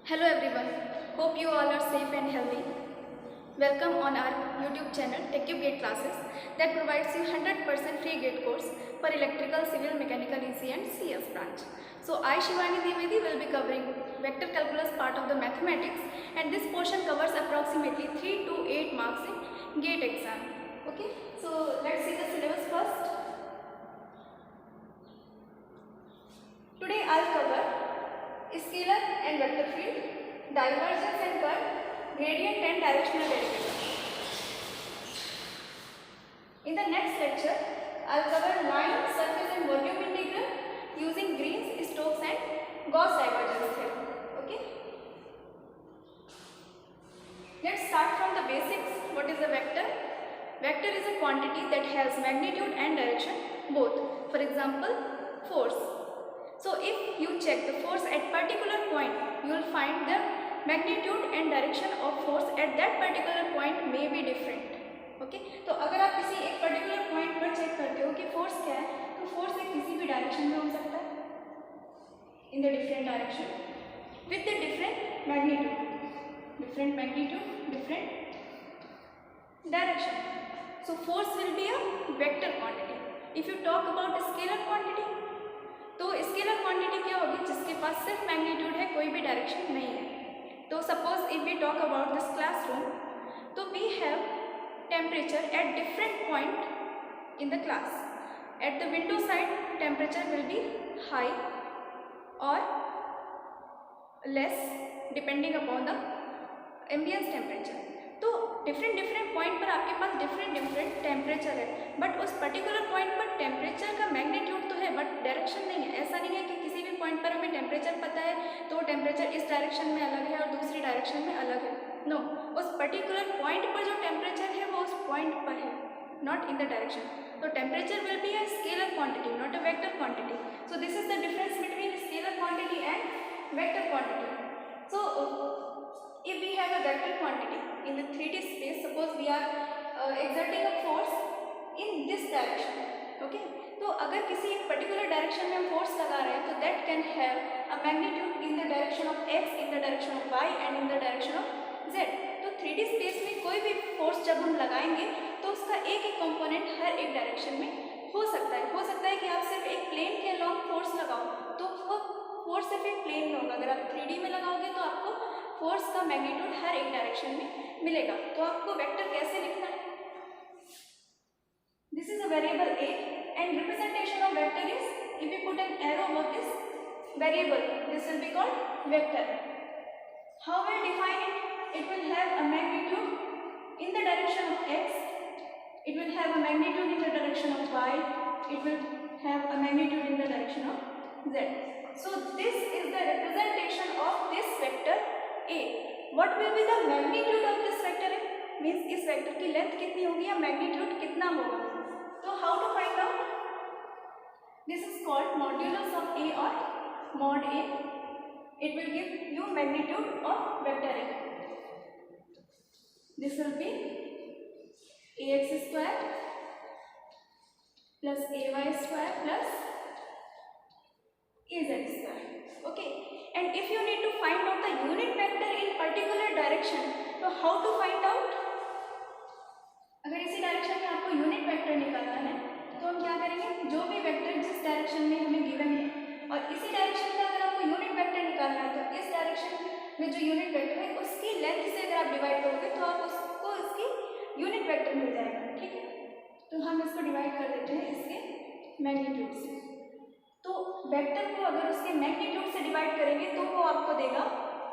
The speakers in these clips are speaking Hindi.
Hello everyone, hope you all are safe and healthy. Welcome on our YouTube channel TechCube Classes that provides you 100% free GATE course for electrical, civil, mechanical, EC and CS branch. So I Shivani Dwivedi will be covering vector calculus part of the mathematics, and this portion covers approximately 3 to 8 marks in GATE exam. Okay, so let's see the syllabus first. Today I'll cover scalar and vector field, divergence and curl, gradient and directional derivative. In the next lecture, I'll cover line, surface and volume integral using Green's, Stokes and Gauss divergence theorem. Okay. Let's start from the basics. What is a vector? Vector is a quantity that has magnitude and direction both. For example, force. So if you check the force at particular point, you will find the magnitude and direction of force at that particular point may be different. Okay तो अगर आप किसी एक पर्टिकुलर पॉइंट पर चेक करते हो कि फोर्स क्या है, तो फोर्स एक किसी भी डायरेक्शन में हो सकता है, in the different direction with the different magnitude different direction. So force will be a vector quantity. If you talk about scalar quantity, तो स्केलर क्वांटिटी क्या होगी? जिसके पास सिर्फ मैग्नीट्यूड है, कोई भी डायरेक्शन नहीं है. तो suppose if we talk about this classroom, तो we have temperature at different point in the class. At the window side temperature will be high और less depending upon the ambience temperature. तो डिफरेंट पॉइंट पर आपके पास डिफरेंट टेम्परेचर है, बट उस पर्टिकुलर पॉइंट पर टेम्परेचर का मैग्नीट्यूड तो है बट डायरेक्शन नहीं है. ऐसा नहीं है कि किसी भी पॉइंट पर हमें टेम्परेचर पता है तो टेम्परेचर इस डायरेक्शन में अलग है और दूसरी डायरेक्शन में अलग है. नो, उस पर्टिकुलर पॉइंट पर जो टेम्परेचर है वो उस पॉइंट पर है, नॉट इन द डायरेक्शन. तो temperature will be a scalar quantity, not a vector quantity. So this is the difference between scalar quantity and vector quantity. So if we have a vector quantity in the 3D space, suppose we are exerting a force in this direction. Okay, तो अगर किसी एक पर्टिकुलर डायरेक्शन में हम फोर्स लगा रहे हैं तो that can have a magnitude in the direction of x, in the direction of y and in the direction of z. तो 3D स्पेस में कोई भी फोर्स जब हम लगाएंगे तो उसका एक एक कंपोनेंट हर एक डायरेक्शन में हो सकता है. कि आप सिर्फ एक प्लेन के अलॉन्ग फोर्स लगाओ तो वो फोर्स सिर्फ एक प्लेन में होगा. अगर आप 3D में लगाओगे तो आपको फोर्स का मैग्नीट्यूड हर एक डायरेक्शन में मिलेगा. तो आपको वेक्टर कैसे लिखना है? This is a variable a and representation of vector is, if you put an arrow above this variable, this will be called vector. How will define it? It will have a magnitude in the direction of x, it will have a magnitude in the direction of y, it will have a magnitude in the direction of z. So this is the representation of this vector a. What will be the magnitude of this vector a? Means इस वेक्टर की लेंथ कितनी होगी या मैग्नीट्यूड कितना होगा. तो how to find out? This is called modulus of a or mod a. It will give you magnitude of vector a. This will be ax square plus ay square plus az square. Okay, and if you need to find out the unit vector in particular direction, तो how to find out? अगर इसी डायरेक्शन में आपको यूनिट वेक्टर निकालना है तो हम क्या करेंगे? जो भी वेक्टर जिस डायरेक्शन में हमें गिवन है और इसी डायरेक्शन में अगर आपको यूनिट वेक्टर निकालना है तो इस डायरेक्शन में जो यूनिट वेक्टर है उसकी लेंथ से अगर आप डिवाइड करोगे तो आप उसको इसकी यूनिट वेक्टर मिल जाएगा. ठीक है, तो हम इसको डिवाइड कर देते हैं इसके मैग्नीट्यूड से. तो वेक्टर को अगर उसके मैग्नीट्यूड से डिवाइड करेंगे तो वो आपको देगा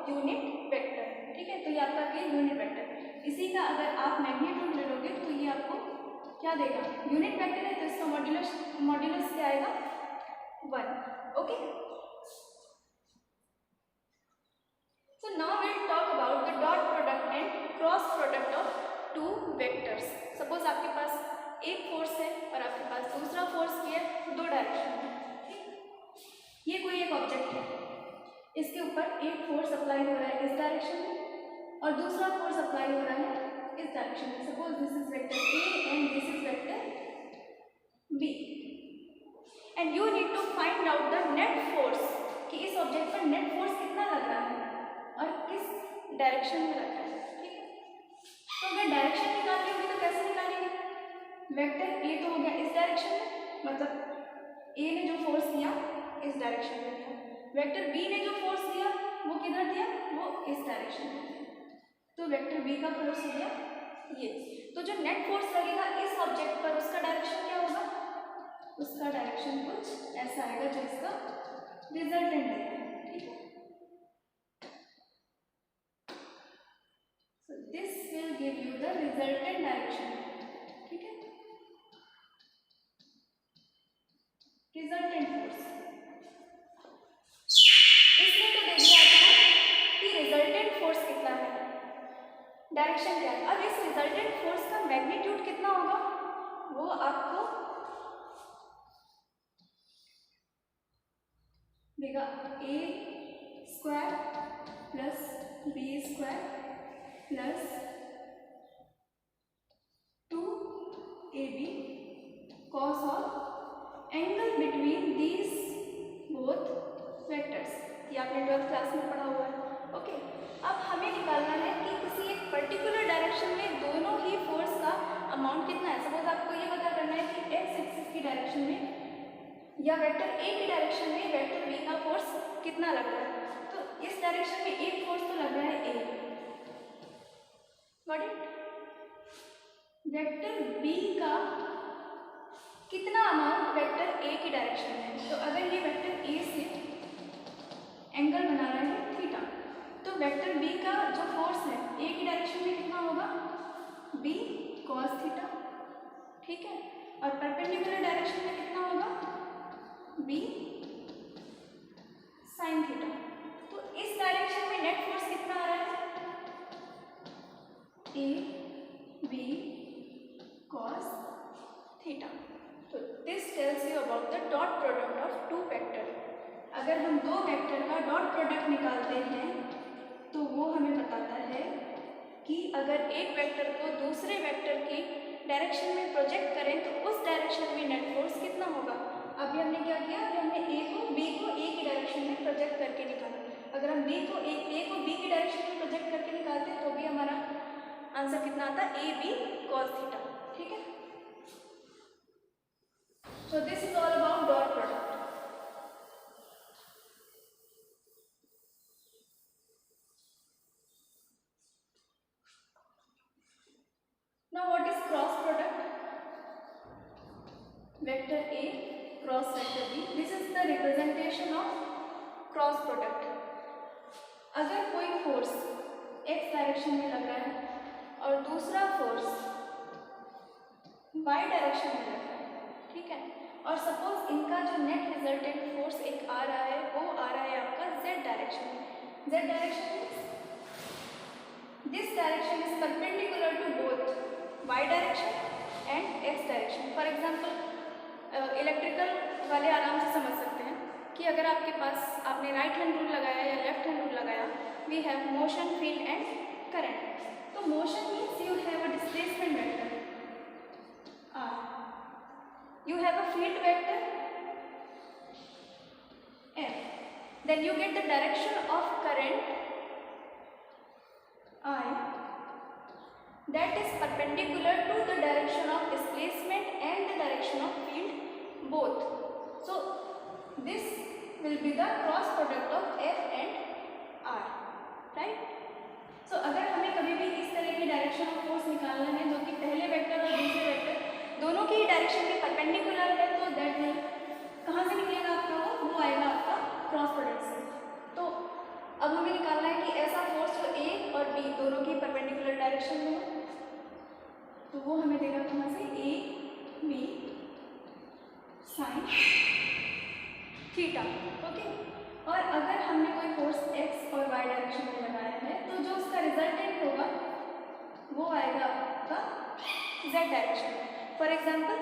यूनिट वेक्टर. ठीक है, तो ये आपका क्या यूनिट वेक्टर. इसी का अगर आप मैग्नीट्यूड ले लोगे तो ये आपको क्या देगा? यूनिट वेक्टर है तो इसका मॉड्यूलस क्या आएगा? 1. Okay, so now we will talk about the dot product and cross product of two vectors. Suppose आपके पास एक फोर्स है और आपके पास दूसरा फोर्स भी है दो डायरेक्शन में. ये कोई एक ऑब्जेक्ट है, इसके ऊपर एक फोर्स अप्लाई हो रहा है इस डायरेक्शन में और दूसरा फोर्स अप्लाई हो रहा है इस डायरेक्शन में. Suppose this is vector a and this is vector b and you need to find out the net force कि इस ऑब्जेक्ट पर नेट फोर्स कितना लग रहा है. और किस डायरेक्शन में रखा है, ठीक है। तो अगर डायरेक्शन निकालनी होगी तो कैसे निकालेंगे, वेक्टर ए तो हो गया इस डायरेक्शन में, मतलब ए ने जो फोर्स दिया इस डायरेक्शन में दिया, वेक्टर बी ने जो फोर्स दिया वो किधर दिया, वो इस डायरेक्शन में दिया, तो वेक्टर बी का फोर्स हो गया ये। तो जो नेट फोर्स लगेगा इस ऑब्जेक्ट पर उसका डायरेक्शन क्या होगा, उसका डायरेक्शन कुछ ऐसा आएगा जो इसका रिजल्टेंट है, ठीक है। So this will give you the resultant direction, ठीक है, रिजल्टेंट फोर्स। इसमें तो दे दिया आपको कि रिजल्टेंट फोर्स कितना है, डायरेक्शन क्या है। अब इस रिजल्टेंट फोर्स का मैग्नीट्यूड कितना होगा वो आपको देगा a square plus b square plus 2ab cos of angle between these both vectors, ये आपने 12th क्लास में पढ़ा हुआ है, ओके। अब हमें निकालना है कि किसी एक पर्टिकुलर डायरेक्शन में दोनों ही फोर्स का अमाउंट कितना है। सपोज आपको ये पता करना है कि एक्स एक्सिस की डायरेक्शन में या वेक्टर ए की डायरेक्शन में वेक्टर बी का फोर्स कितना लग रहा है, तो इस डायरेक्शन में एक फोर्स तो लग रहा है ए, गॉट इट। वेक्टर बी का कितना अमाउंट वेक्टर ए की डायरेक्शन में, तो अगर ये वेक्टर ए से एंगल बना रहा है थीटा, तो वेक्टर बी का जो फोर्स है ए की डायरेक्शन में कितना होगा, बी कॉस थीटा, ठीक है, और परपेंडिकुलर डायरेक्शन में कितना होगा, बी साइन थीटा। तो इस डायरेक्शन में नेट फोर्स कितना आ रहा है, ए बी कॉस थीटा। तो this tells you about the dot product of two vector. अगर हम दो वेक्टर का डॉट प्रोडक्ट निकालते हैं तो वो हमें बताता है कि अगर एक वेक्टर को दूसरे वेक्टर की डायरेक्शन में प्रोजेक्ट करें तो उस डायरेक्शन में नेट फोर्स कितना होगा। अभी हमने क्या किया, अभी हमने बी को ए की डायरेक्शन में प्रोजेक्ट करके निकाला। अगर हम ए को बी की डायरेक्शन में प्रोजेक्ट करके निकालते हैं तो भी हमारा आंसर कितना आता है, ए बी कॉस थीटा, ठीक है। So this is all about dot product. Now what is cross product? Vector A cross vector B. This is the representation of cross product. अगर कोई फोर्स x डायरेक्शन में लग रहा है और दूसरा फोर्स y डायरेक्शन में लग रहा है, ठीक है, और सपोज इनका जो नेट रिजल्टेंट फोर्स एक आ रहा है वो आ रहा है आपका z डायरेक्शन में। z direction means this direction is perpendicular to both y direction and x direction. For example electrical वाले आराम से समझ सकते हैं कि अगर आपके पास आपने राइट हैंड रूल लगाया या लेफ्ट हैंड रूल लगाया, we have motion, field and current. तो motion means you have a displacement vector r, you have a field vector f, then you get the direction of current I that is perpendicular to the direction of displacement and the direction of field both. So this will be the cross product of f and r, right? So अगर हमें कभी भी इस तरह की डायरेक्शन ऑफ फोर्स निकालना है जो कि पहले वेक्टर और दूसरे वेक्टर दोनों की डायरेक्शन के परपेंडिकुलर है, तो दैट विल कहाँ से निकलेगा आपका, वो आएगा आपका क्रॉस प्रोडक्ट से। तो अब हमें निकालना है कि ऐसा फोर्स जो ए और बी दोनों की परपेंडिकुलर डायरेक्शन में हो, तो वो हमें देगा कहाँ से, a b sine theta, okay. और अगर हमने कोई फोर्स एक्स और वाई डायरेक्शन में लगाया है तो जो उसका रिजल्टेंट होगा वो आएगा आपका जेड डायरेक्शन। फॉर एग्जांपल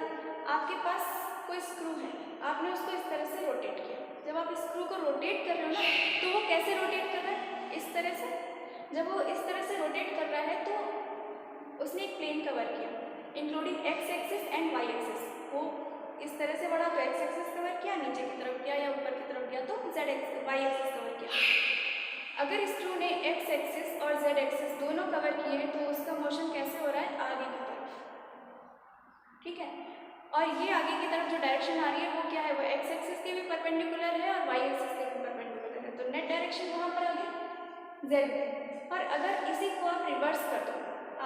आपके पास कोई स्क्रू है, आपने उसको इस तरह से रोटेट किया। जब आप स्क्रू को रोटेट कर रहे हो ना, तो वो कैसे रोटेट कर रहा है, इस तरह से। जब वो इस तरह से रोटेट कर रहा है तो उसने एक प्लेन कवर किया including x axis and y axis. वो इस तरह से बढ़ा तो एक्स एक्सिस कवर किया, नीचे की तरफ किया या ऊपर की तरफ किया तो z axis y axis cover किया। अगर स्क्रू ने एक्स एक्सिस और जेड एक्सिस दोनों कवर किए हैं तो उसका मोशन कैसे हो रहा है, आगे की तरफ, ठीक है। और ये आगे की तरफ जो डायरेक्शन आ रही है वो क्या है, वो एक्स एक्सिस के भी परपेंडिकुलर है और वाई एक्सिस के भी परपेंडिकुलर है, तो नेट डायरेक्शन वहाँ पर आ गई जेड में। और अगर इसी को आप रिवर्स कर दो,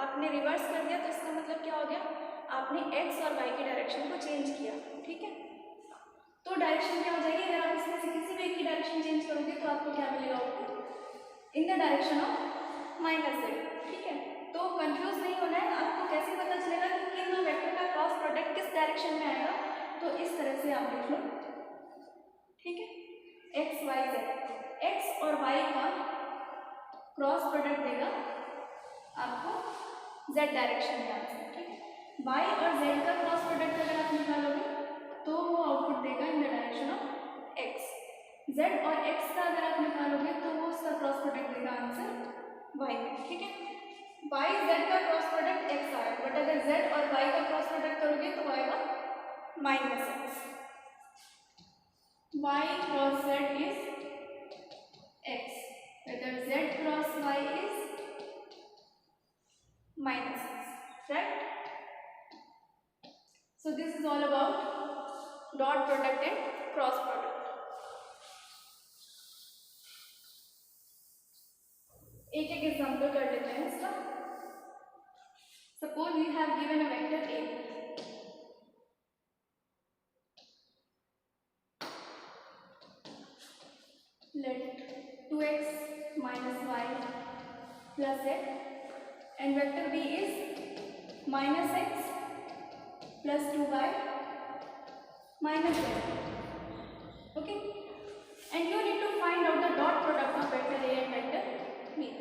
आपने रिवर्स कर दिया तो इसका मतलब क्या हो गया, आपने एक्स और वाई की डायरेक्शन को चेंज किया, ठीक है। तो डायरेक्शन क्या हो जाएगी, अगर आप इसमें से किसी भी एक की डायरेक्शन चेंज करोगे तो आपको क्या मिलेगा, इन the direction of minus Z, ठीक है। तो कंफ्यूज नहीं होना है, आपको कैसे पता चलेगा कि किन दो वेक्टर का क्रॉस प्रोडक्ट किस डायरेक्शन में आएगा, तो इस तरह से आप लिख लो, ठीक है। एक्स वाई जेड, एक्स और वाई का क्रॉस प्रोडक्ट देगा आपको जेड डायरेक्शन में आंसर, ठीक है। वाई और जेड का क्रॉस प्रोडक्ट अगर आप निकालोगे तो वो आउटपुट देगा in the direction of x. Z और एक्स का अगर आप निकालोगे तो वो उसका क्रॉस प्रोडक्ट देगा आंसर वाई में, ठीक है। वाई जेड का क्रॉस प्रोडक्ट एक्स आया, बट अगर जेड और वाई का क्रॉस प्रोडक्ट करोगे तो आएगा minus x. Y cross z is x, whether z cross y is minus x, right? So this is all about dot product and cross product. एक एक एग्जाम्पल कर लेते हैं इसका। Suppose we have given a vector a, let 2x minus y plus z, and vector b is minus x plus 2y minus z, okay, and you need to find out the dot product of vector a and vector b.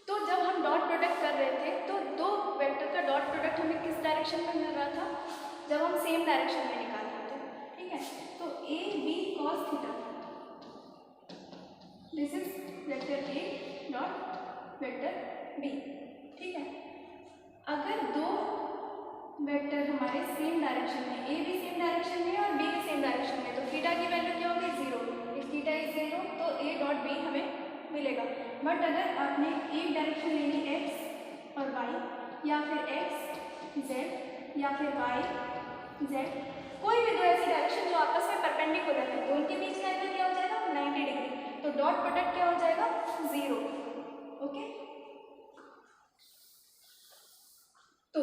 तो जब हम डॉट प्रोडक्ट कर रहे थे तो दो वेक्टर का डॉट प्रोडक्ट हमें किस डायरेक्शन में मिल रहा था, जब हम सेम डायरेक्शन में निकाल रहे थे, ठीक है। तो a b cos theta, this is vector a dot vector b, ठीक है। अगर दो वेक्टर हमारे सेम डायरेक्शन में, ए भी सेम डायरेक्शन में और बी भी सेम डायरेक्शन में, तो थीटा की वैल्यू क्या होगी, 0। इफ थीटा इज 0 तो ए डॉट बी हमें मिलेगा। बट अगर आपने एक डायरेक्शन लेनी एक्स और वाई, या फिर एक्स जेड या फिर वाई जेड, कोई भी दो ऐसी डायरेक्शन जो आपस में परपेंडिकुलर है, तो उनके बीच का एंगल क्या हो जाएगा, 90 डिग्री, तो डॉट प्रोडक्ट क्या हो जाएगा, 0, ओके। तो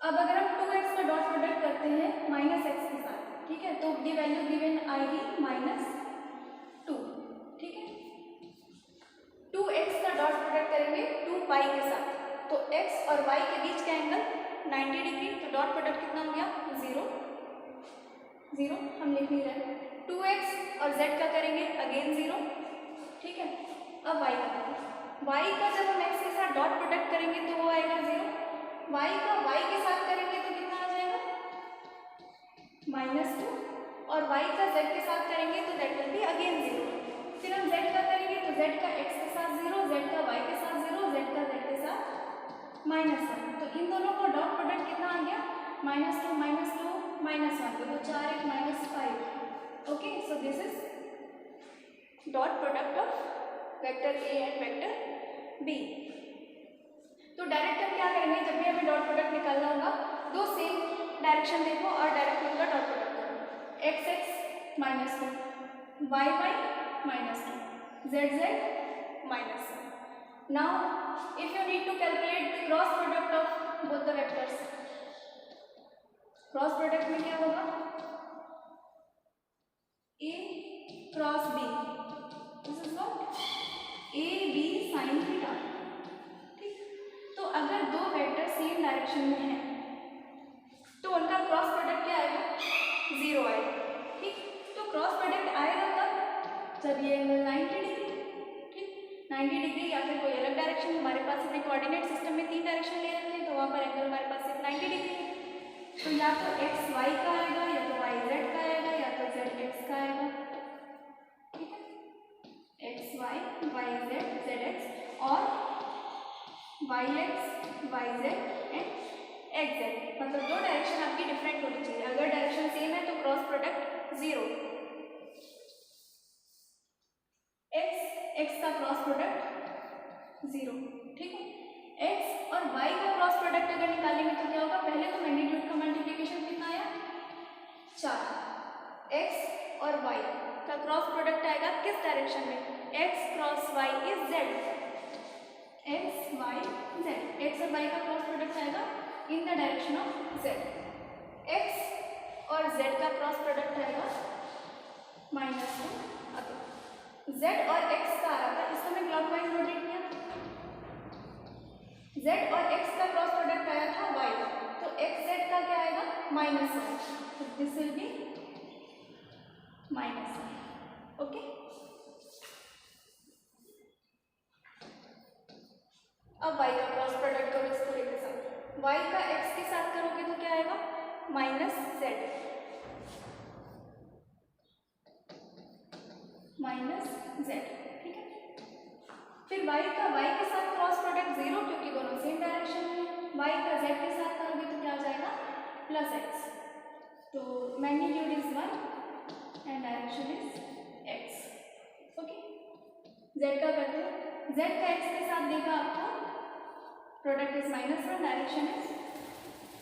अब अगर हम 2x का डॉट प्रोडक्ट करते हैं माइनस एक्स के साथ, ठीक है, तो ये वैल्यू गिवन आएगी -2, ठीक है। 2x का डॉट प्रोडक्ट करेंगे 2y के साथ, तो x और y के बीच का एंगल 90 डिग्री, तो डॉट प्रोडक्ट कितना हो गया, 0 0, हम लिख नहीं रहे। 2x और z का करेंगे अगेन 0, ठीक है। अब y का करेंगे, y का जब हम x के साथ डॉट प्रोडक्ट करेंगे तो वो आएगा 0, y का y के साथ करेंगे तो कितना आ जाएगा, -2, और y का z के साथ करेंगे तो दैट विल बी अगेन 0। फिर हम z का करेंगे तो z का x के साथ 0, z का y के साथ 0, z का z के साथ -1, तो इन दोनों का डॉट प्रोडक्ट कितना आ गया, -2 -2 -1, तो 4 1 -5, okay. So this is dot product of vector a and vector b। तो डायरेक्ट हम क्या करेंगे, जब भी हमें डॉट प्रोडक्ट निकालना होगा, दो सेम डायरेक्शन देखो और डायरेक्ट उनका डॉट प्रोडक्ट करो, x x -2, y y -2, z z -1। Now if you need to calculate the cross product of both the vectors, cross product में क्या होगा, a cross b, this is what, a b sin theta, ठीक। तो अगर दो वेक्टर सेम डायरेक्शन में हैं तो उनका क्रॉस प्रोडक्ट क्या आएगा, 0 आएगा, ठीक। तो क्रॉस प्रोडक्ट आएगा कब, जब ये एंगल 90 डिग्री, ठीक, 90 डिग्री या फिर कोई अलग डायरेक्शन, हमारे पास अपने कोऑर्डिनेट सिस्टम में 3 डायरेक्शन ले रखे हैं, तो वहाँ पर एंगल हमारे पास सिर्फ 90 डिग्री है, तो या तो एक्स वाई का आएगा, या तो वाई जेड का आएगा, या तो जेड एक्स का आएगा, ठीक है। X y y z z x, और y x y z and x z, मतलब दो डायरेक्शन आपकी डिफरेंट होनी चाहिए। अगर डायरेक्शन सेम है तो क्रॉस प्रोडक्ट 0, का क्रॉस प्रोडक्ट 0, ठीक है। x और y का क्रॉस प्रोडक्ट अगर निकालेंगे तो क्या होगा, पहले तो मैग्नीट्यूड का मल्टीप्लिकेशन कितना आया 4, x और y का क्रॉस प्रोडक्ट आएगा किस डायरेक्शन में, x cross y is z, x y z, x और y का क्रॉस प्रोडक्ट आएगा इन the direction of z, x और z का क्रॉस प्रोडक्ट आएगा -2, z और x का आ रहा था, इसको मैं क्लॉकवाइज रोटेट किया, z और x का क्रॉस प्रोडक्ट आया था y, तो xz का क्या आएगा -1, तो दिस विल बी -1, ओके। अब y का क्रॉस प्रोडक्ट करो इस पूरे के साथ, y का x के साथ करोगे तो क्या आएगा -z, -z, ठीक है। फिर y का y के साथ क्रॉस प्रोडक्ट 0 क्योंकि दोनों सेम डायरेक्शन में, y का z के साथ करोगे तो क्या आ जाएगा +x, तो magnitude is 1 and direction is x, okay. z का करते हैं, z का x के साथ देगा आपको product is -1, direction is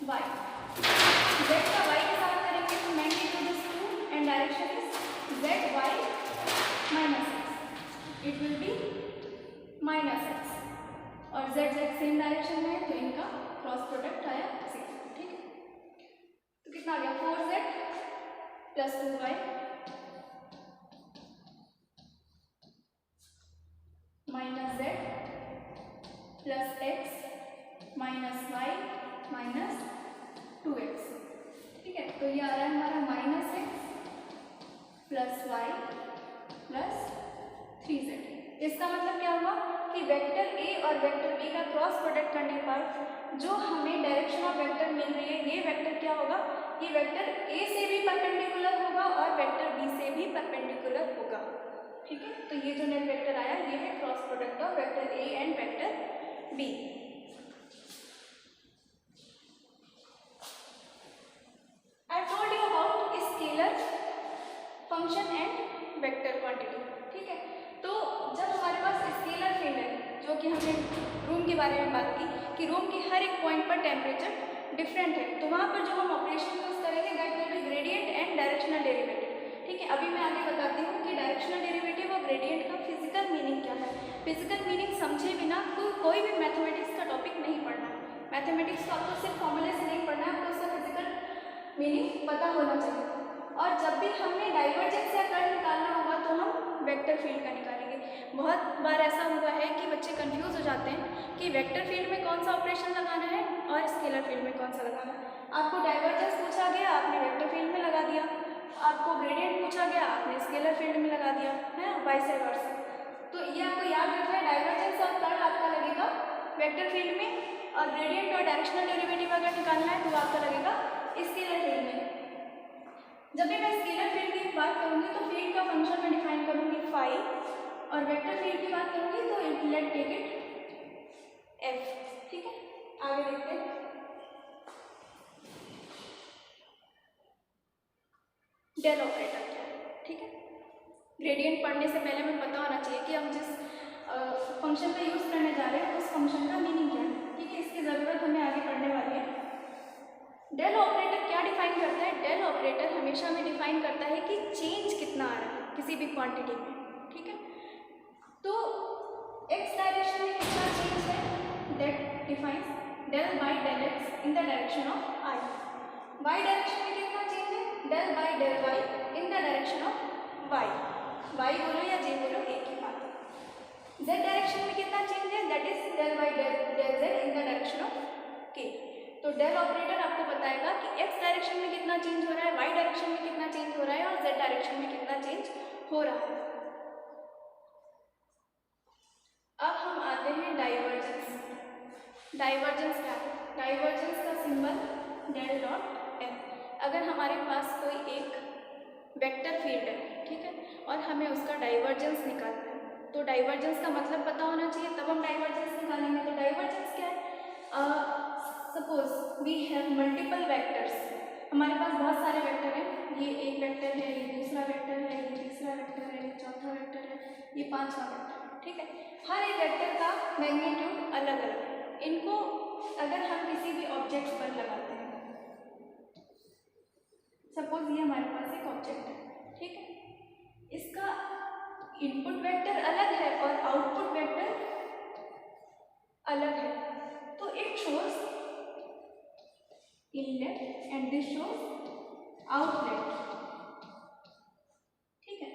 y, z का y के साथ करेंगे तो magnitude is 2 and direction is z y -x, it will be -x, और z सेम डायरेक्शन में है तो इनका क्रॉस प्रोडक्ट आया 0, ठीक है। तो कितना आ गया 4z + 2y -z + x -y -2x, ठीक है। तो ये आ रहा है हमारा -x + y + 3z। इसका मतलब क्या हुआ कि वेक्टर a और वेक्टर b का क्रॉस प्रोडक्ट करने पर जो हमें डायरेक्शन ऑफ वेक्टर मिल रही है, ये वेक्टर क्या होगा, ये वेक्टर a से भी परपेंडिकुलर होगा और वेक्टर b से भी परपेंडिकुलर होगा, ठीक है। तो ये जो नेट वेक्टर आया ये है cross product of vector a and vector b। I told you about scalar function and vector quantity, ठीक है। तो जब हमारे पास स्केलर फील्ड है, जो कि हमने रूम के बारे में बात की कि रूम के हर एक पॉइंट पर टेम्परेचर डिफरेंट है, तो वहाँ पर जो हम ऑपरेशन यूज करेंगे that will B gradient and directional derivative, ठीक है। अभी मैं आगे बताती हूँ कि डायरेक्शनल डेरिवेटिव और ग्रेडियंट का फिजिकल मीनिंग क्या है। फिजिकल मीनिंग समझे बिना कोई भी मैथमेटिक्स का टॉपिक नहीं पढ़ना है। मैथमेटिक्स को आपको सिर्फ फॉर्मूले से नहीं पढ़ना है, आपको उसका फिजिकल मीनिंग पता होना चाहिए। और जब भी हमें डाइवर्जेंस या कर्ल निकालना होगा तो हम वेक्टर फील्ड का निकालेंगे। बहुत बार ऐसा हुआ है कि बच्चे कंफ्यूज हो जाते हैं कि वेक्टर फील्ड में कौन सा ऑपरेशन लगाना है और स्केलर फील्ड में कौन सा लगाना है। आपको डाइवर्जेंस पूछा गया, आपने वेक्टर फील्ड में लगा दिया, आपको ग्रेडियंट पूछा गया, आपने स्केलर फील्ड में लगा दिया, है वाइस वर्सा। तो ये आपको याद रखना है, डाइवर्जेंस और कर्ल आपका लगेगा वेक्टर फील्ड में, और ग्रेडियंट और डायरेक्शनल डेरिवेटिव अगर निकालना है तो आपका लगेगा स्केलर फील्ड में। जब भी मैं स्केलर फील्ड की बात करूंगी तो फील्ड का फंक्शन मैं डिफाइन करूंगी फाई, और वेक्टर फील्ड की बात करूंगी तो लेट टेक इट एफ, ठीक है। आगे देखते हैं। डेल ऑपरेटर क्या है, ठीक है। ग्रेडियंट पढ़ने से पहले हमें पता होना चाहिए कि हम जिस फंक्शन का यूज करने जा रहे हैं उस फंक्शन का मीनिंग क्या है, ठीक है। इसकी जरूरत हमें आगे पढ़ने वाली है। डेल ऑपरेटर क्या डिफाइन करता है, डेल ऑपरेटर हमेशा हमें डिफाइन करता है कि चेंज कितना आ रहा है किसी भी क्वांटिटी में, ठीक है। तो x डायरेक्शन में कितना चेंज है, that defines del by del x in the direction of i। y direction में कितना चेंज है, del by del y in the direction of y। y बोलो या j बोलो एक ही बात है। z डायरेक्शन में कितना चेंज है, that is del by del z in the direction of k। तो डेल ऑपरेटर आपको बताएगा कि x डायरेक्शन में कितना चेंज हो रहा है, y डायरेक्शन में कितना चेंज हो रहा है और z डायरेक्शन में कितना चेंज हो रहा है। अब हम आते हैं डाइवर्जेंस। डाइवर्जेंस क्या है, डाइवर्जेंस का सिंबल डेल डॉट f। अगर हमारे पास कोई एक वेक्टर फील्ड है, ठीक है, और हमें उसका डाइवर्जेंस निकालना है, तो डाइवर्जेंस का मतलब पता होना चाहिए, तब हम डाइवर्जेंस निकालेंगे। तो डाइवर्जेंस क्या है, suppose we have multiple vectors, हमारे पास बहुत सारे वेक्टर हैं, ये एक वेक्टर है, ये दूसरा वेक्टर है, ये तीसरा वेक्टर है, ये चौथा वेक्टर है, ये पांचवा वेक्टर है, ठीक है। हर एक वेक्टर का मैग्नीट्यूड अलग अलग है। इनको अगर हम किसी भी ऑब्जेक्ट पर लगाते हैं, सपोज ये हमारे पास एक ऑब्जेक्ट है, ठीक है, इसका इनपुट वेक्टर अलग है और आउटपुट वेक्टर अलग है, तो it shows inlet and this shows outlet, ठीक है।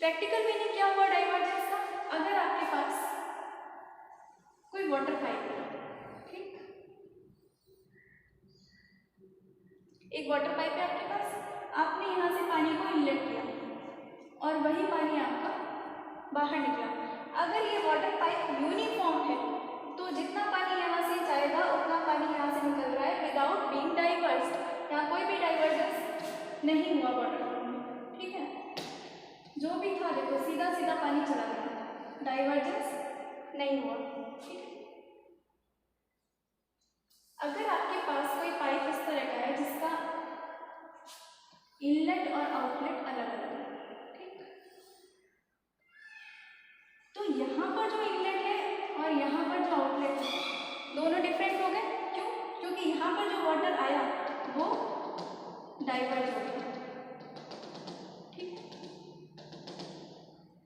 प्रैक्टिकल मीनिंग क्या हुआ डाइवर्जेंस का? अगर आपके पास कोई वाटर पाइप है, ठीक, एक वाटर पाइप है आपके पास, आपने यहाँ से पानी को इनलेट किया और वही पानी आपका बाहर निकला। अगर ये वाटर पाइप यूनिफॉर्म है तो जितना पानी यहाँ से जाएगा उतना पानी यहाँ से निकल रहा है विदाउट बीइंग डाइवर्स्ड। यहाँ कोई भी डाइवर्जेंस नहीं हुआ वाटर फ्लो में, ठीक है। जो भी था देखो सीधा सीधा पानी चला गया, डाइवर्जेंस नहीं हुआ, ठीक है। अगर आपके पास कोई पाइप इस तरह का है जिसका इनलेट और आउटलेट अलग अलग है, ठीक, तो यहाँ पर जो इनलेट है और यहाँ पर जो आउटलेट है दोनों डिफरेंट हो गए। क्यों? क्योंकि यहाँ पर जो वाटर आया वो डाइवर्ज हो गया, ठीक।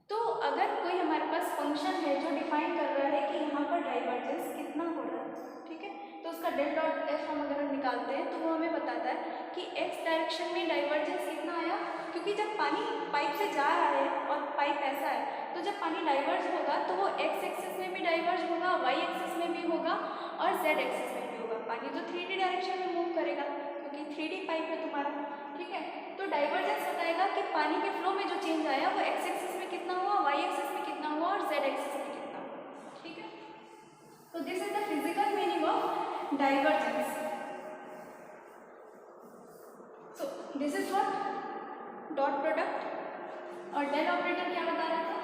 तो अगर कोई हमारे पास फंक्शन है जो डिफाइन कर रहा है कि यहाँ पर डाइवर्जेंस कितना हो रहा है, ठीक है, तो उसका डेल डॉट एफ हम अगर निकालते हैं तो वो हमें बताता है कि एक्स डायरेक्शन में डाइवर्जेंस कितना आया। क्योंकि जब पानी पाइप से जा रहा है और पाइप ऐसा है तो जब पानी डाइवर्ज होगा तो वो एक्स एक्सिस में भी डाइवर्ज होगा, वाई एक्सिस में भी होगा और जेड एक्सिस में भी होगा। पानी तो 3D डायरेक्शन में मूव करेगा क्योंकि 3D पाइप है तुम्हारा, ठीक है। तो डाइवर्जेंस बताएगा कि पानी के फ्लो में जो चेंज आया वो एक्स एक्सिस में कितना हुआ, वाई एक्सिस में कितना हुआ और जेड एक्सिस में कितना हुआ, ठीक है। तो this is the physical meaning of divergence. So this is what dot product. और डेल ऑपरेटर क्या बता रहा था?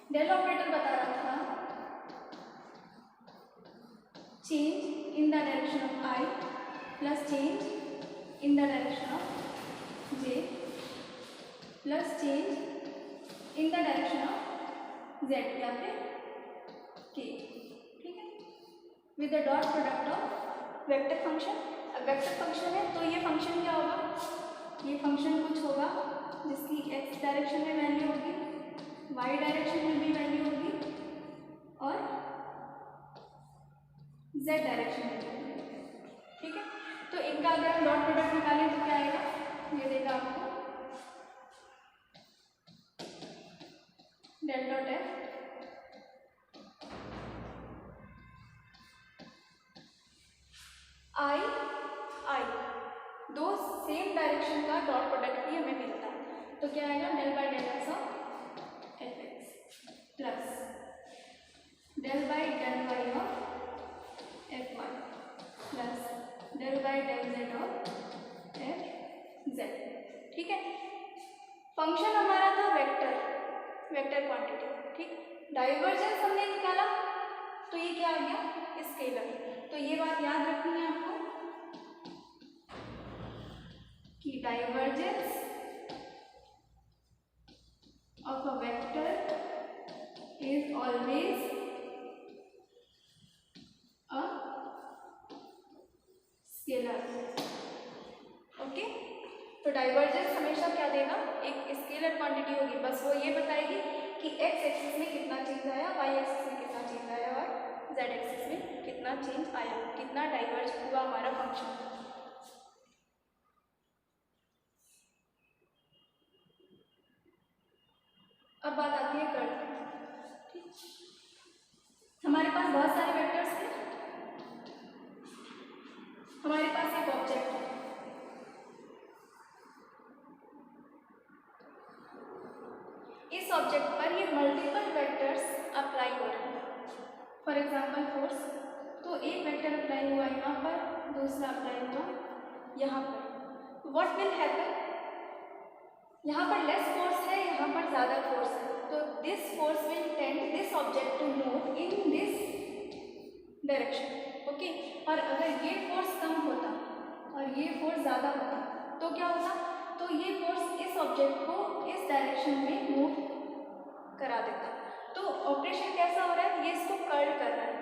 डेल ऑपरेटर बता रहा था change in the direction of i plus change in the direction of j plus change in the direction of Z या फिर के, ठीक है, with the dot product of vector function. अब वेक्टर फंक्शन है तो ये फंक्शन क्या होगा? ये फंक्शन कुछ होगा जिसकी एक्स डायरेक्शन में वैल्यू होगी, वाई डायरेक्शन में भी वैल्यू होगी और जेड डायरेक्शन में भी होगी, ठीक है। तो इनका अगर हम डॉट प्रोडक्ट निकालें तो क्या आएगा? ये देगा आपको del dot f i i, दो सेम डायरेक्शन का डॉट प्रोडक्ट भी हमें मिलता है। तो क्या आएगा? Del by del x of f x plus del by del y of f y plus del by del z of f z, ठीक है। फंक्शन हमारा था वेक्टर, वेक्टर क्वांटिटी, ठीक। डाइवर्जेंस हमने निकाला तो ये क्या आ गया? स्केलर। तो ये बात याद रखनी है आपको कि divergence of a vector is always a scalar, okay. तो डाइवर्जेंस हमेशा क्या देगा? एक स्केलर क्वांटिटी होगी, बस वो ये बताएगी कि एक्स एक्सिस में कितना चेंज आया, वाई एक्सिस में कितना चेंज आया और जेड एक्सिस में कितना चेंज आया, कितना डाइवर्ज हुआ हमारा फंक्शन। अब बात आती है कर्ल, ठीक। हमारे पास बहुत सारे वेक्टर्स हैं, हमारे पास एक ऑब्जेक्ट है, इस ऑब्जेक्ट पर ये मल्टीपल वेक्टर्स अप्लाई हो रहे हैं। फॉर एग्जाम्पल फोर्स, तो एक वेक्टर अप्लाई हुआ यहाँ पर, दूसरा अप्लाई हुआ यहाँ पर। What will happen? यहाँ पर लेस फोर्स है, यहाँ पर ज़्यादा फोर्स है, तो this force will tend this object to move in this direction, okay. और अगर ये फोर्स कम होता और ये फोर्स ज़्यादा होता तो क्या होता, तो ये फोर्स इस ऑब्जेक्ट को इस डायरेक्शन में मूव करा देता। तो ऑपरेशन कैसा हो रहा है, ये इसको कर्ल कर रहा है,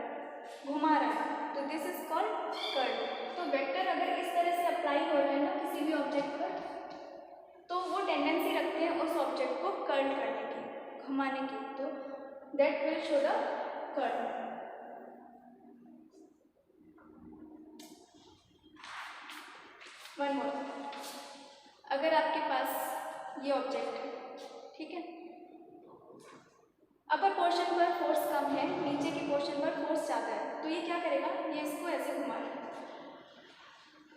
घुमा रहा है, तो दिस इज कॉल्ड कर्ल। तो वेक्टर अगर इस तरह से अप्लाई हो रहा है ना किसी भी ऑब्जेक्ट पर, तो वो टेंडेंसी रखते हैं उस ऑब्जेक्ट को कर्ल करने की, घुमाने की, तो that will show the curl. One more, अगर आपके पास ये ऑब्जेक्ट है, ठीक है, अपर पोर्शन पर फोर्स कम है, नीचे के पोर्शन पर फोर्स ज़्यादा है, तो ये क्या करेगा, ये इसको ऐसे घुमा लेगा,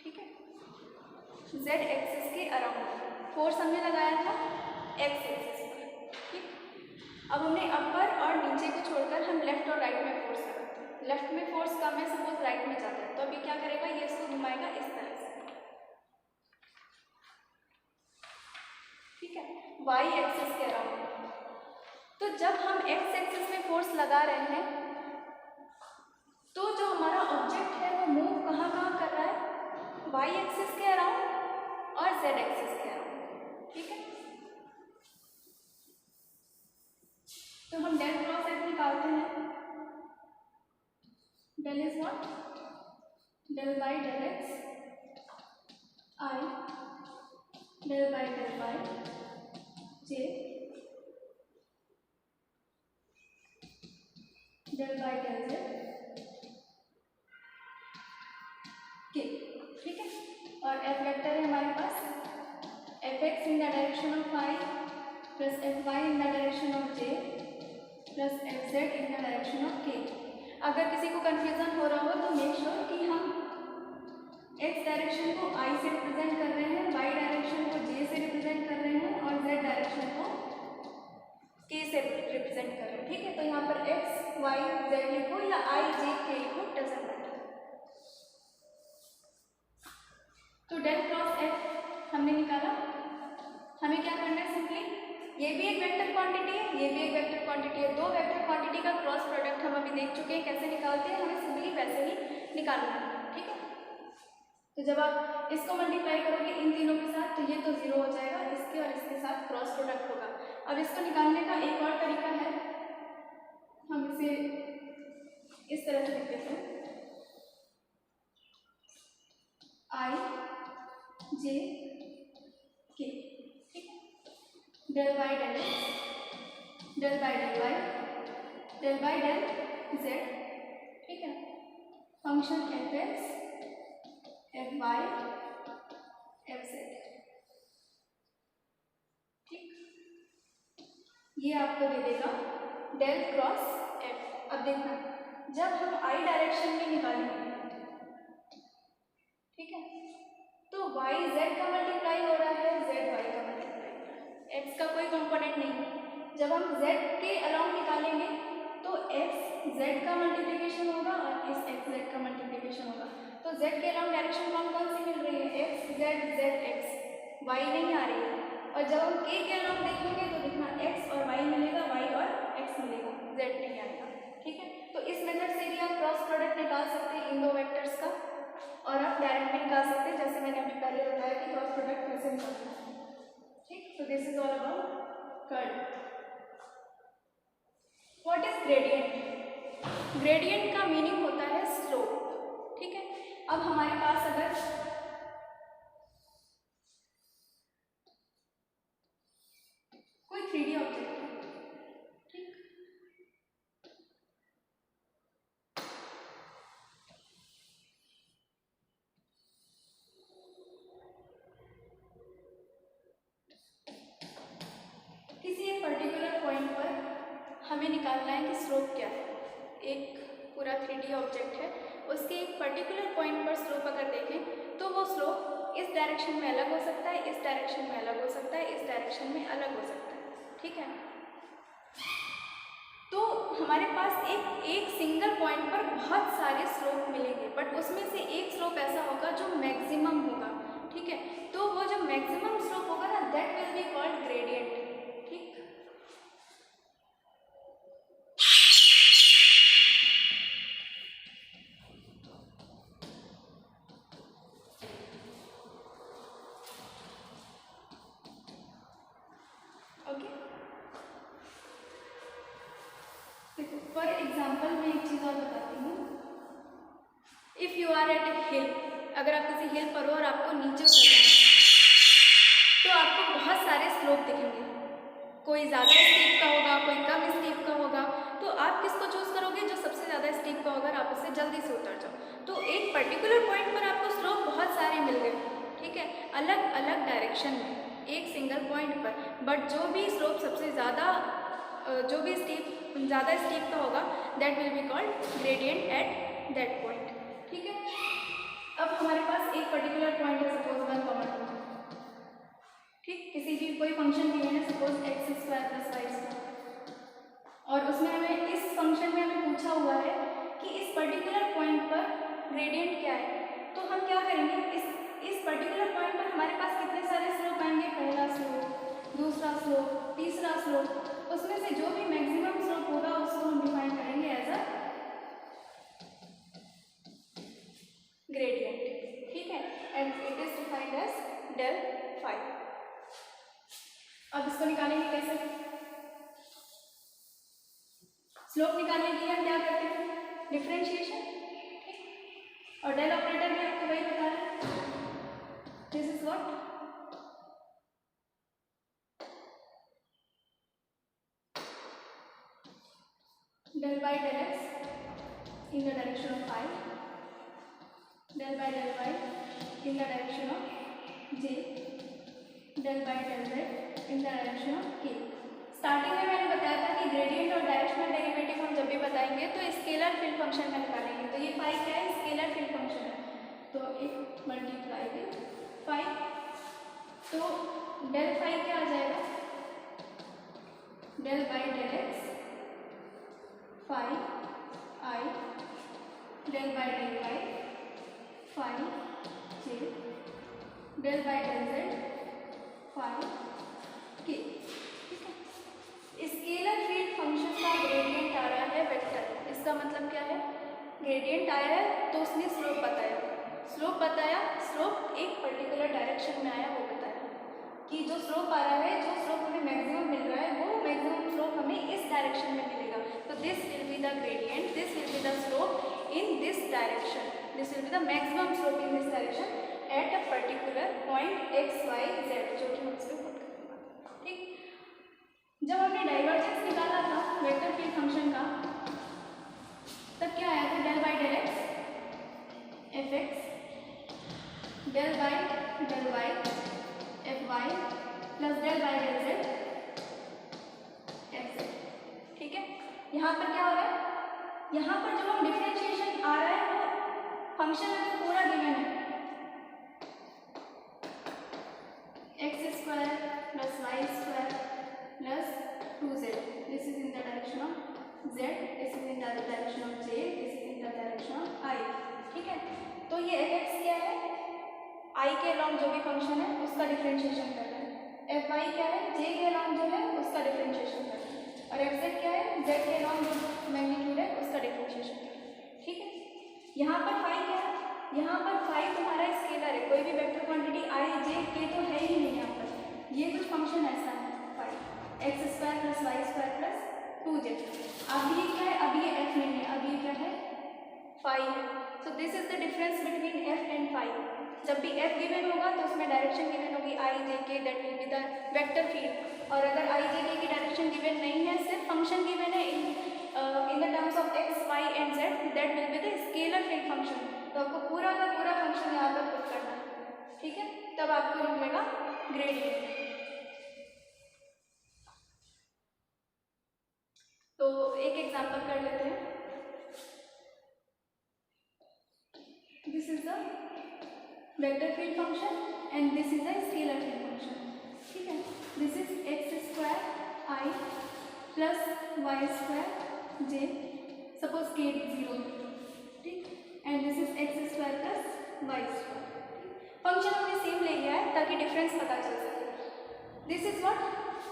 ठीक है, जेड एक्सिस के अराउंड फोर्स हमने लगाया था एक्स एक्सिस पर, ठीक। अब हमने अपर और नीचे को छोड़कर हम लेफ्ट और राइट में फोर्स लगाते हैं, लेफ्ट में फोर्स कम है, सपोज राइट में ज़्यादा है, तो अभी क्या करेगा, ये इसको घुमाएगा इस तरह से, ठीक है, वाई एक्सिस के अराउंड। तो जब हम एक्स एक्सिस में फोर्स लगा रहे हैं, तो जो हमारा ऑब्जेक्ट है वो मूव कहाँ कहाँ कर रहा है, वाई एक्सिस के अराउंड और जेड एक्सिस के अराउंड, ठीक है। तो हम डेल क्रॉस एफ निकालते हैं, del is what, del by del x i del by j del by del z k, ठीक है। और एफ वेक्टर है हमारे पास F x in the direction of i plus F y in the direction of j plus F z in the direction of k. अगर किसी को कन्फ्यूजन हो रहा हो तो मेक श्योर कि हम एक्स डायरेक्शन को आई से रिप्रेजेंट कर रहे हैं, वाई डायरेक्शन को जे से रिप्रेजेंट कर रहे हैं और जेड डायरेक्शन को के से रिप्रेजेंट कर रहे हैं, ठीक है। तो यहाँ पर एक्स वाई जेड लिखो या आई जे के लिखो, डजंट मैटर। तो डेल क्रॉस एफ हमने निकाला, हमें क्या करना है, सिंपली ये भी एक वेक्टर क्वांटिटी है, ये भी एक वेक्टर क्वांटिटी है, दो वेक्टर क्वांटिटी का क्रॉस प्रोडक्ट हम अभी देख चुके हैं कैसे निकालते हैं, हमें सिंपली वैसे ही निकालना है, ठीक है। तो जब आप इसको मल्टीप्लाई करोगे इन तीनों के साथ, तो ये तो जीरो हो जाएगा, इसके और इसके साथ क्रॉस प्रोडक्ट होगा। अब इसको निकालने का एक और तरीका है, हम इसे इस तरह से लिख देते हैं, आई जे के, ठीक है, del by del x del by del y del by del z, ठीक है, function f x f y f z, ठीक, ये आपको दे देगा डेल क्रॉस एफ। अब देखना, जब हम आई डायरेक्शन में निकालेंगे, ठीक है, तो वाई जेड का मल्टीप्लाई हो रहा है, जेड वाई का मल्टीप्लाई हो रहा है, एक्स का कोई कंपोनेंट नहीं है। जब हम जेड के अराउंड निकालेंगे तो एक्स जेड का मल्टीप्लिकेशन होगा और इस एक्स जेड का मल्टीप्लिकेशन होगा। तो जेड के अराउंड डायरेक्शन कौन कौन सी मिल रही है, x z z x, y नहीं आ रही है। और जब हम के अराउंड देखेंगे तो देखना एक्स और वाई मिलेगा, वाई और एक्स मिलेगा, जेड नहीं आएगा, ठीक है। तो इस मेथड से भी आप क्रॉस प्रोडक्ट निकाल सकते हैं इन दो वेक्टर्स का, और आप डायरेक्ट भी निकाल सकते हैं, जैसे मैंने अभी पहले बताया कि क्रॉस प्रोडक्ट कैसे निकालना है, ठीक। तो this is all about curl. What is gradient, gradient का मीनिंग होता है स्लोप, ठीक है। अब हमारे पास अगर कोई 3D ऑब्जेक्ट है, ठीक, किसी एक पर्टिकुलर पॉइंट पर हमें निकालना है कि स्लोप क्या है। एक पूरा 3D ऑब्जेक्ट है, उसके एक पर्टिकुलर पॉइंट पर स्लोप अगर देखें तो वो स्लोप इस डायरेक्शन में अलग हो सकता है, इस डायरेक्शन में अलग हो सकता है, इस डायरेक्शन में अलग हो सकता है, ठीक है। तो हमारे पास एक सिंगल पॉइंट पर बहुत सारे स्लोप मिलेंगे, बट उसमें से एक स्लोप ऐसा होगा जो मैक्सिमम होगा, ठीक है। तो वो जो मैक्सिमम स्लोप होगा ना, that will be called gradient, ठीक। चीज़ और बताती हूँ। इफ़ यू आर एट ए हिल, अगर आप किसी हिल पर हो और आपको नीचे उतरना है तो आपको बहुत सारे स्लोप दिखेंगे, कोई ज़्यादा स्टीप का होगा, कोई कम स्टीप का होगा। तो आप किसको चूज़ करोगे? जो सबसे ज़्यादा स्टीप का होगा, आप उससे जल्दी से उतर जाओ। तो एक पर्टिकुलर पॉइंट पर आपको स्लोप बहुत सारे मिल गए, ठीक है, अलग अलग डायरेक्शन में एक सिंगल पॉइंट पर, बट जो भी स्लोप सबसे ज़्यादा जो भी ज़्यादा स्टीप का होगा that will be called gradient at that point, ठीक है। अब हमारे पास एक पर्टिकुलर पॉइंट है, सपोज 1, 2, ठीक, किसी भी कोई फंक्शन दिया है, सपोज x² + y², और उसमें हमें इस फंक्शन में हमें पूछा हुआ है कि इस पर्टिकुलर पॉइंट पर ग्रेडियंट क्या है। तो हम क्या करेंगे, इस पर्टिकुलर पॉइंट पर हमारे पास कितने सारे स्लोप आएंगे, पहला स्लोप, दूसरा स्लोप, तीसरा स्लोप, उसमें से जो भी मैक्सिमम स्लोप होगा उसको हम डिफाइन करेंगे एज अ ग्रेडियंट, ठीक है, and it is defined as del phi। अब इसको निकालेंगे कैसे? स्लोप निकालने के लिए हम क्या करते हैं, डिफरेंशिएशन, ठीक, और डेल ऑपरेटर में आपको वही पता है, this is what del by del x in the direction of phi, del by del y in the direction of j, del by del z in the direction of k। Starting में मैंने बताया था कि ग्रेडियंट और डायरेक्शनल डेरिवेटिव हम जब भी बताएंगे तो स्केलर फील्ड फंक्शन में निकालेंगे। तो ये फाई क्या है, स्केलर फील्ड फंक्शन है, तो एक मल्टीप्लाई विद फाई, तो डेल फाई क्या आ जाएगा, del by del x phi i, del by del y phi j, del by del z phi k, ठीक है। स्केलर फील्ड फंक्शन का ग्रेडियंट आ रहा है वेक्टर, इसका मतलब क्या है, ग्रेडियंट आया है तो उसने स्लोप बताया, स्लोप एक पर्टिकुलर डायरेक्शन में आया, वो बताया कि जो स्लोप आ रहा है, जो स्लोप हमें मैक्सिमम मिल रहा है, वो मैक्सिमम स्लोप हमें इस डायरेक्शन में मिलेगा। तो this will be the gradient, this will be the slope in this direction, this will be the maximum slope in this direction at a particular point x y z, जो कि हम इसमें पुट करेंगे, ठीक। जब हमने डाइवर्जेंस निकाला था वेक्टर फील्ड फंक्शन का, तब क्या आया था, del by del x f x, del by del y f y plus del by del z f z, ठीक है। यहाँ पर क्या हो रहा है, यहाँ पर जो हम डिफरेंशिएशन आ रहा है वो फंक्शन में तो पूरा गिवन है, x² + y² + 2z, this is in the direction of z, this is in the direction of j, this is in the direction of i, ठीक है। तो ये fx क्या है, i के अलॉन्ग जो भी फंक्शन है उसका डिफरेंशिएशन कर रहा है, fy क्या है, j के अलॉन्ग जो है उसका डिफरेंशिएशन कर रहा है, और fz क्या है, z के अलॉन्ग जो मैग्नीट्यूड है उसका डिफरेंशिएशन कर रहा है, ठीक है। यहाँ पर फाई क्या है, यहाँ पर फाई तुम्हारा स्केलर है, कोई भी vector quantity i j k तो है ही नहीं यहाँ पर, ये कुछ फंक्शन ऐसा है फाई, x² + y² + 2z। अब ये क्या है, अब ये f नहीं है, अब ये क्या है, फाई है। So this is the difference between f and phi. जब भी f गिवन होगा तो उसमें डायरेक्शन गिवन होगी i j k, that will be the vector field, और अगर i j k की डायरेक्शन गिवन नहीं है, सिर्फ फंक्शन गिवन है in the terms of x y and z, that will be the scalar field function. तो आपको पूरा का पूरा फंक्शन यहाँ पर पुट करना है, ठीक है, तब आपको निकलेगा ग्रेडियंट। तो एक एग्जांपल कर लेते हैं, this is the vector field function and this is the scalar field function, ठीक है। This is x² i + y² j, suppose k 0, ठीक, and this is x² + y², function हमने सेम ले लिया है ताकि डिफरेंस पता चल सके। This is what,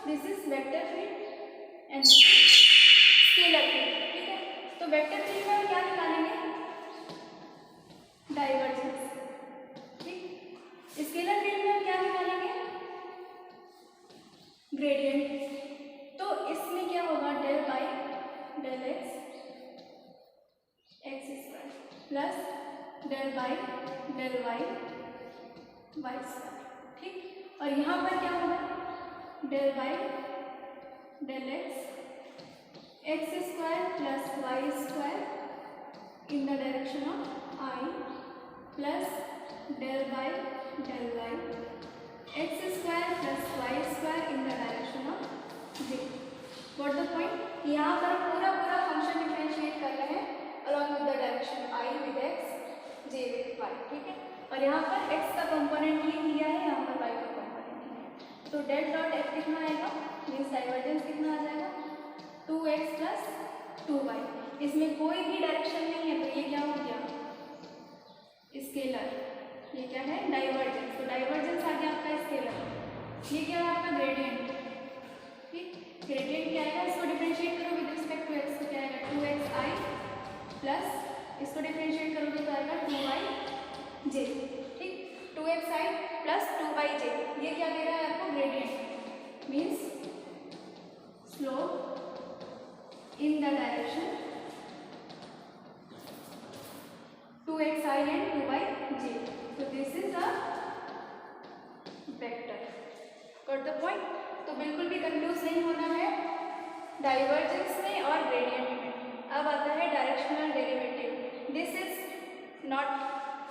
this is vector field and scalar field, ठीक है। तो वेक्टर फील्ड में हम क्या निकालेंगे, डाइवर्जेंस, ठीक। स्केलर फील्ड में हम क्या निकालेंगे, ग्रेडियंट। तो इसमें क्या होगा, del by del x plus del y y square, ठीक। और यहाँ पर क्या होगा, del y del x square plus y square in the direction of i plus del y x square plus y square in the direction of j. What the point, यहाँ पर पूरा फंक्शन डिफरेंशिएट कर रहे हैं along with the direction i with x j with y, ठीक है। और यहाँ पर x का कंपोनेंट ही लिया है, यहाँ पर y का कंपोनेंट लिया है। तो डेल डॉट x कितना आएगा, मीन्स डाइवर्जेंस कितना आ जाएगा, 2x प्लस 2y। इसमें कोई भी डायरेक्शन नहीं है, तो ये क्या हो गया, स्केलर। ये क्या है, डाइवर्जेंस। तो डाइवर्जेंस आ गया आपका स्केलर। ये क्या है आपका ग्रेडियंट, ठीक। ग्रेडियंट क्या आएगा, इसको डिफरेंशिएट करो विद रिस्पेक्ट टू एक्स, तो क्या आएगा 2xi प्लस इसको डिफरेंशिएट करोगे तो आएगा 2yj, ठीक। 2xi प्लस 2yj, ये क्या दे रहा है आपको, gradient, means slope in the direction 2xi and 2yj। तो this is a vector. Got the point. तो बिल्कुल भी कंफ्यूज नहीं होना है डाइवर्जेंस में और ग्रेडियंट में। अब आता है directional derivative. This is not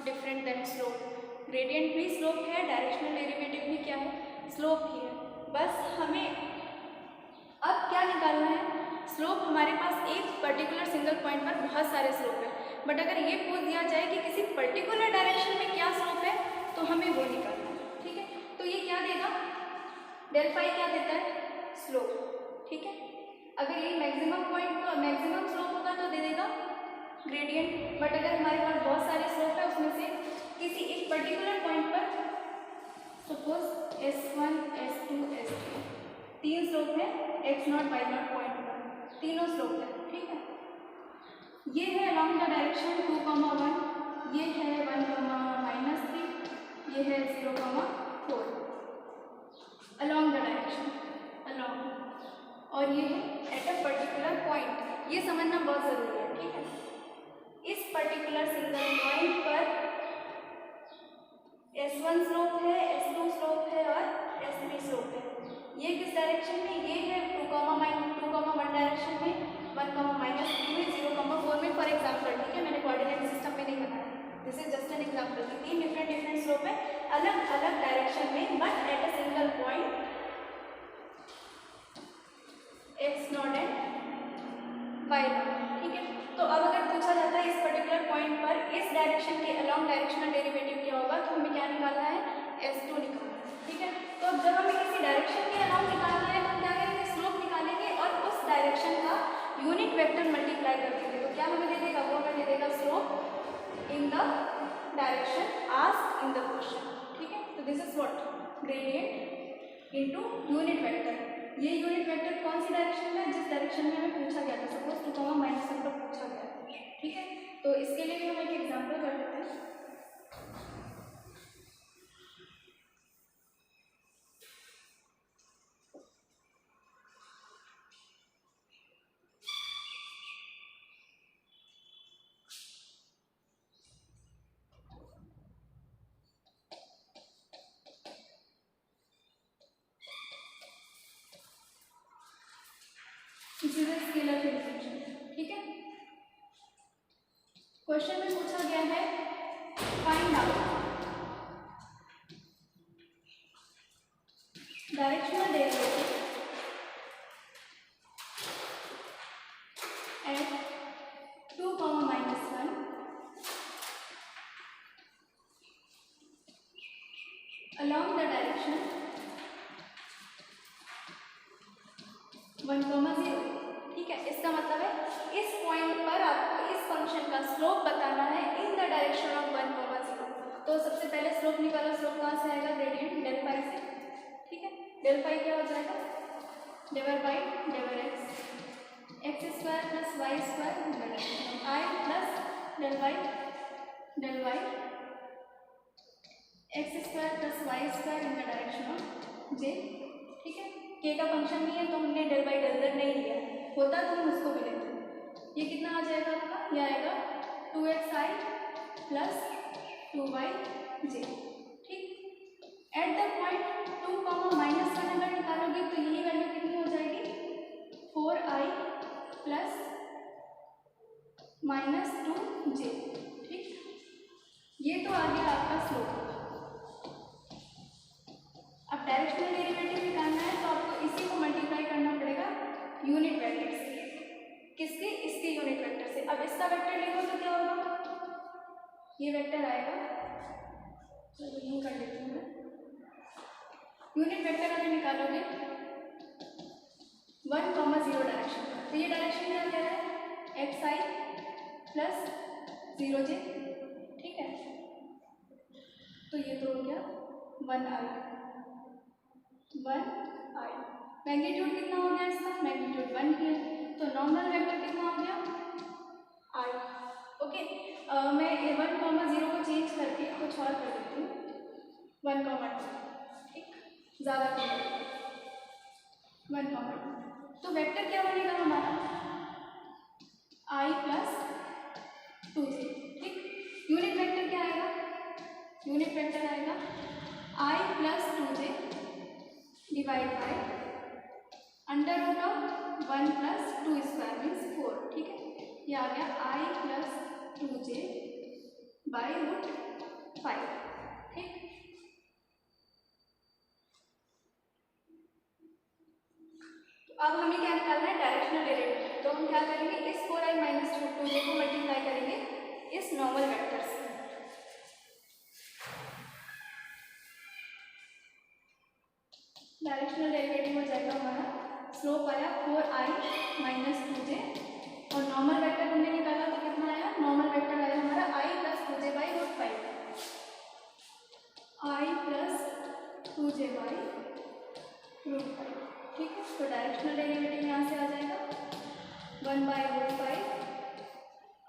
different than slope. Gradient भी स्लोप है, डायरेक्शनल डेरिवेटिव भी क्या है, स्लोप ही है। बस हमें अब क्या निकालना है, स्लोप हमारे पास एक पर्टिकुलर सिंगल पॉइंट पर बहुत सारे स्लोप है, बट अगर ये पूछ दिया जाए कि किसी पर्टिकुलर डायरेक्शन में क्या स्लोप है तो हमें वो निकालना है, ठीक है। तो ये क्या देगा, डेल फाई क्या देता है, स्लोप, ठीक है। अगर ये मैक्सिमम पॉइंट को मैक्सिमम स्लोप होगा तो दे देगा ग्रेडियंट, बट अगर हमारे पास बहुत सारे स्लोप है उसमें से किसी एक पर्टिकुलर पॉइंट पर, सपोज S1 S2 S3 तीन स्लोप है, x0 y0 पॉइंट पर तीनों स्लोप है, ठीक है। ये है अलॉन्ग द डायरेक्शन 2,1, ये है 1,-3, ये है 0,4 अलॉन्ग द डायरेक्शन, अलॉन्ग। और ये है एट अ पर्टिकुलर पॉइंट, ये समझना बहुत ज़रूरी है, ठीक है। इस पर्टिकुलर सिंगल पॉइंट पर S1 स्लोप है, S2 स्लोप है और S3 स्लोप है। ये किस डायरेक्शन में, ये है 2,1 डायरेक्शन में, 1,-3 में, 0,4 में, फॉर एग्जाम्पल, ठीक है। मैंने कोऑर्डिनेट सिस्टम में नहीं बनाया, this is just an example. तीन डिफरेंट स्लोप है अलग अलग डायरेक्शन में, but at a single point x0 and y0, ठीक है। तो अब अगर पूछा जाता है इस पर्टिकुलर पॉइंट पर इस डायरेक्शन के अलॉन्ग डायरेक्शनल डेरिवेटिव क्या होगा, तो हमें क्या निकालना है, S2 निकालना है, ठीक है। तो अब जब हमें किसी डायरेक्शन के अलॉन्ग निकालना है तो हम क्या करेंगे, स्लोप निकालेंगे और उस डायरेक्शन का यूनिट वेक्टर मल्टीप्लाई कर देंगे, तो क्या हमें दे देगा, वो हमें दे देगा slope in the direction asked in the question, ठीक है। तो this is what, gradient into unit vector. ये यूनिट वेक्टर कौन सी डायरेक्शन में है, जिस डायरेक्शन में हमें पूछा गया था, सपोज 2,-1 पर पूछा गया था, ठीक है। तो इसके लिए भी हम एक एग्जाम्पल कर लेते हैं। स्केलर फंक्शन, ठीक है। क्वेश्चन में पूछा गया है find out directional derivative eight 2,-1 along the direction 1,0, ठीक है। इसका मतलब है इस पॉइंट पर आपको इस फंक्शन का स्लोप बताना है इन द डायरेक्शन ऑफ 1,0। तो सबसे पहले स्लोप निकालो, स्लोप कहाँ से आएगा, ग्रेडियंट डेल फाई से, ठीक है। डेल फाई क्या हो जाएगा, del by del x square plus y square i plus del y x square plus y square in the direction of j, ठीक है। के का फंक्शन नहीं है तो हमने डेल बाई डेल जेड नहीं लिया, होता तो हम उसको भी लेते। ये कितना आ जाएगा आपका, ये आएगा 2xi प्लस 2yj, ठीक। एट द पॉइंट 2, -1 अगर निकालोगे तो यही वैल्यू कितनी हो जाएगी, 4i प्लस -2j, ठीक। ये तो आ गया आपका स्लोप। अब डायरेक्शनल डेरिवेटिव निकालना है तो आपको इसी को मल्टीप्लाई करना पड़ेगा यूनिट वेक्टर से। किसके, इसके यूनिट वेक्टर से। अब इसका वेक्टर लिखो तो क्या होगा, ये वेक्टर आएगा, चलो यूँ कर लेती हूँ मैं। यूनिट वेक्टर अगर निकालोगे 1,0 डायरेक्शन का, तो ये डायरेक्शन क्या कह रहा है, xi प्लस 0j, ठीक है। तो ये तो हो गया 1i। मैग्नीट्यूड कितना हो गया इसका, मैग्नीट्यूड 1 ही है, तो नॉर्मल वेक्टर कितना हो गया, i। ओके, मैं 1,0 को चेंज करके कुछ और कर देती हूँ, 1,2, ठीक, ज़्यादा क्लियर, 1,2। तो वेक्टर क्या बनेगा हमारा, i प्लस 2j, ठीक। यूनिट वेक्टर क्या आएगा, यूनिट वेक्टर आएगा i plus 2j divide by under root of 1 plus 2 square means 4, ठीक है। ये आ गया i plus 2j by root 5, ठीक। तो अब हमें क्या निकालना है, डायरेक्शनल डेरिवेटिव। तो हम क्या करेंगे, इस 4i माइनस 2j को मल्टीप्लाई करेंगे इस नॉर्मल वेक्टर से। डायरेक्शनल डेरिवेटिव हो जाएगा हमारा, स्लोप आया 4i माइनस 2j और नॉर्मल वेक्टर हमने निकाला तो कितना आया, नॉर्मल वेक्टर आया हमारा i plus 2j by root 5, i plus 2j by root 5, ठीक है। तो डायरेक्शनल डेरिवेटिव यहाँ से आ जाएगा 1 बाई रूट 5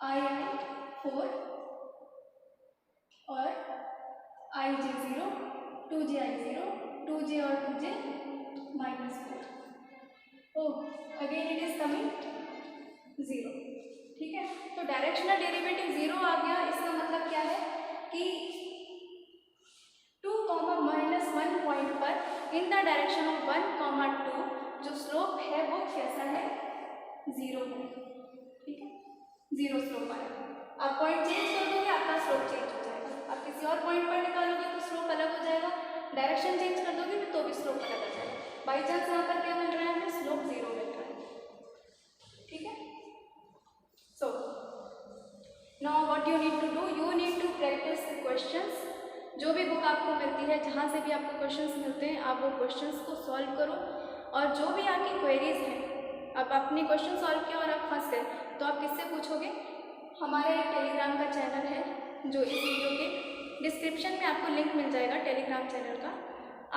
i 4 और ij 0, 2j i 0, 2j और 2j -4, oh again it is coming 0, ठीक है। तो डायरेक्शनल डेरिवेटिव 0 आ गया, इसका मतलब क्या है कि 2, -1 पॉइंट पर इन द डायरेक्शन ऑफ 1, 2 जो स्लोप है वो कैसा है, 0 है, ठीक है, 0 स्लोप आएगा। आप पॉइंट चेंज कर दोगे आपका स्लोप चेंज हो जाएगा, आप किसी और पॉइंट पर निकालोगे तो स्लोप अलग हो जाएगा, डायरेक्शन चेंज कर दोगे तो भी स्लोप अलग हो जाएगा। बाई चांस यहाँ पर क्या मिल रहा है हमें, स्लोप 0 मिल रहा है, ठीक है। So now what you need to do, you need to practice the questions. जो भी बुक आपको मिलती है, जहाँ से भी आपको क्वेश्चंस मिलते हैं, आप वो क्वेश्चंस को सॉल्व करो और जो भी आपकी क्वेरीज हैं, अब आपने क्वेश्चन सॉल्व किया और आप फंस गए तो आप किससे पूछोगे, हमारा एक टेलीग्राम का चैनल है जो इस वीडियो के डिस्क्रिप्शन में आपको लिंक मिल जाएगा टेलीग्राम चैनल का,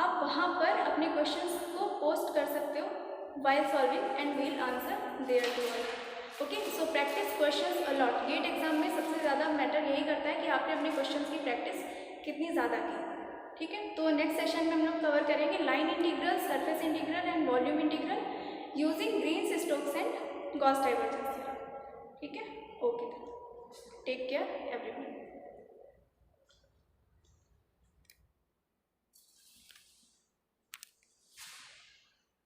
आप वहाँ पर अपने क्वेश्चंस को पोस्ट कर सकते हो while solving and we'll answer there to all. Okay, so practice questions a lot. GATE exam में सबसे ज़्यादा मैटर यही करता है कि आपने अपने क्वेश्चंस की प्रैक्टिस कितनी ज़्यादा की, ठीक है। तो नेक्स्ट सेशन में हम लोग कवर करेंगे line integral, surface integral and volume integral using Green's, Stokes and Gauss divergence theorem, ठीक है। Okay, take care everyone.